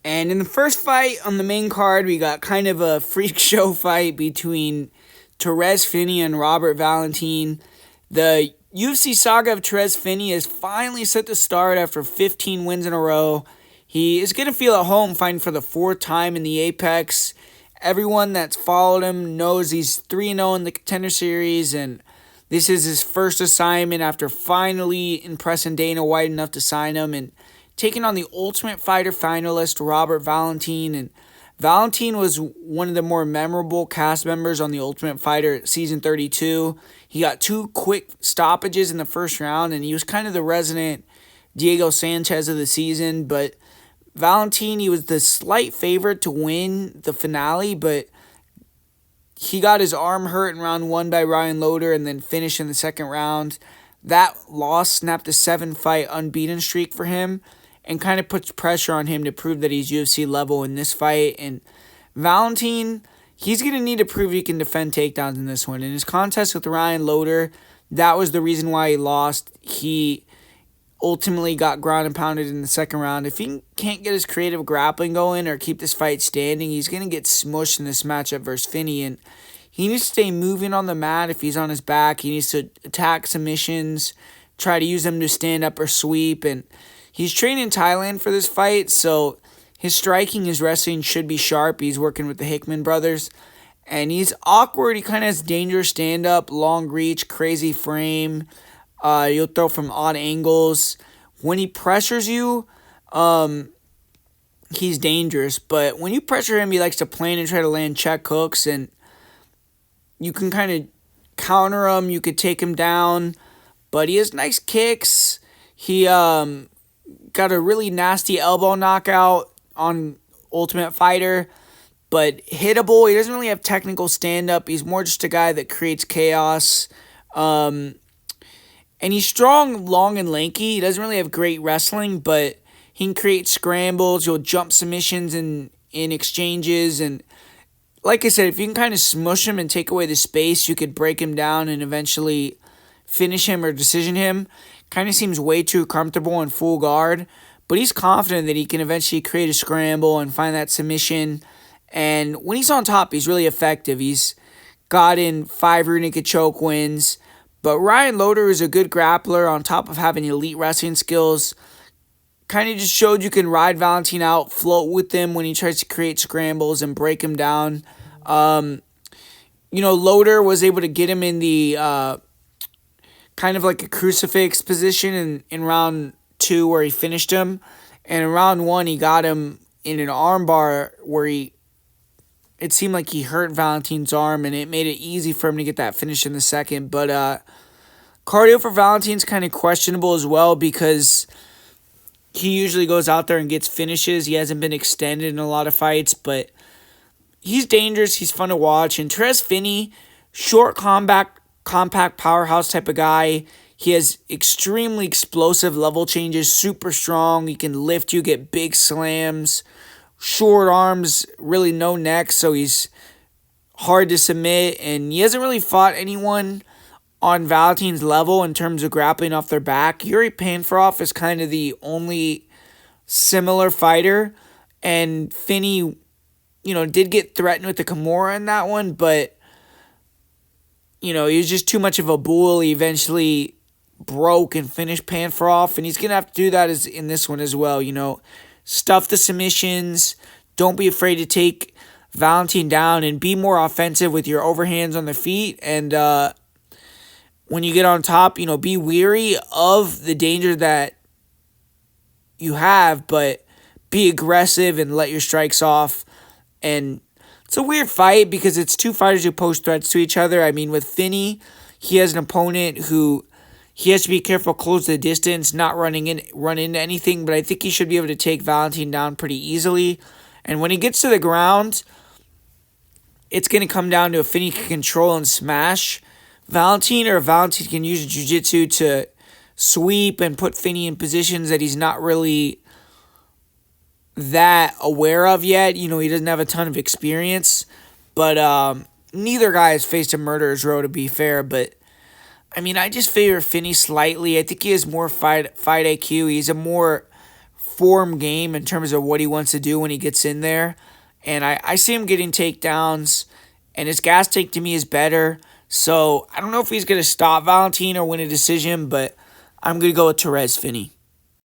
And in the first fight on the main card, we got kind of a freak show fight between Torrez Finney and Robert Valentin. The UFC saga of Torrez Finney is finally set to start after 15 wins in a row. He is going to feel at home fighting for the fourth time in the Apex. Everyone that's followed him knows he's 3-0 in the Contender Series, and this is his first assignment after finally impressing Dana White enough to sign him and taking on the Ultimate Fighter finalist Robert Valentin. And Valentin was one of the more memorable cast members on the Ultimate Fighter season 32. He got two quick stoppages in the first round, and he was kind of the resident Diego Sanchez of the season. But Valentin, he was the slight favorite to win the finale, but he got his arm hurt in round one by Ryan Loder and then finished in the second round. That loss snapped a 7-fight unbeaten streak for him and kind of puts pressure on him to prove that he's UFC level in this fight. And Valentin, he's going to need to prove he can defend takedowns in this one. In his contest with Ryan Loder, that was the reason why he lost. He ultimately got ground and pounded in the second round. If he can't get his creative grappling going or keep this fight standing, he's going to get smushed in this matchup versus Finney. And he needs to stay moving on the mat if he's on his back. He needs to attack submissions, try to use them to stand up or sweep. And he's training in Thailand for this fight, so his striking, his wrestling should be sharp. He's working with the Hickman brothers. And he's awkward. He kind of has dangerous stand-up, long reach, crazy frame. You'll throw from odd angles. When he pressures you, he's dangerous. But when you pressure him, he likes to plan and try to land check hooks. And you can kind of counter him. You could take him down. But he has nice kicks. He got a really nasty elbow knockout on Ultimate Fighter. But hittable. He doesn't really have technical stand-up. He's more just a guy that creates chaos. And he's strong, long, and lanky. He doesn't really have great wrestling, but he can create scrambles. He'll jump submissions in exchanges. And like I said, if you can kind of smush him and take away the space, you could break him down and eventually finish him or decision him. Kind of seems way too comfortable in full guard. But he's confident that he can eventually create a scramble and find that submission. And when he's on top, he's really effective. He's gotten 5 rear naked choke wins. But Ryan Loder is a good grappler on top of having elite wrestling skills. Kind of just showed you can ride Valentin out, float with him when he tries to create scrambles and break him down. Loder was able to get him in the kind of like a crucifix position in round 2 where he finished him. And in round 1, he got him in an armbar where it seemed like he hurt Valentin's arm, and it made it easy for him to get that finish in the second. But cardio for Valentin's kind of questionable as well because he usually goes out there and gets finishes. He hasn't been extended in a lot of fights, but he's dangerous. He's fun to watch. And Torrez Finney, short, compact powerhouse type of guy. He has extremely explosive level changes, super strong. He can lift you, get big slams. Short arms, really no neck, so he's hard to submit, and he hasn't really fought anyone on Valentin's level in terms of grappling off their back. Yuri Panfarov is kind of the only similar fighter, and Finney, did get threatened with the Kimura in that one, but, he was just too much of a bull. He eventually broke and finished Panfarov, and he's going to have to do that in this one as well, Stuff the submissions. Don't be afraid to take Valentin down and be more offensive with your overhands on the feet. And when you get on top, be weary of the danger that you have, but be aggressive and let your strikes off. And it's a weird fight because it's two fighters who pose threats to each other. I mean, with Finney, he has an opponent who he has to be careful, close the distance, not run into anything, but I think he should be able to take Valentin down pretty easily. And when he gets to the ground, it's going to come down to if Finney can control and smash Valentin, or if Valentin can use jiu-jitsu to sweep and put Finney in positions that he's not really that aware of yet. He doesn't have a ton of experience, but neither guy has faced a murderer's row, to be fair, but I just favor Finney slightly. I think he has more fight IQ. He's a more form game in terms of what he wants to do when he gets in there. And I see him getting takedowns, and his gas tank to me is better. So I don't know if he's going to stop Valentin or win a decision, but I'm going to go with Torrez Finney.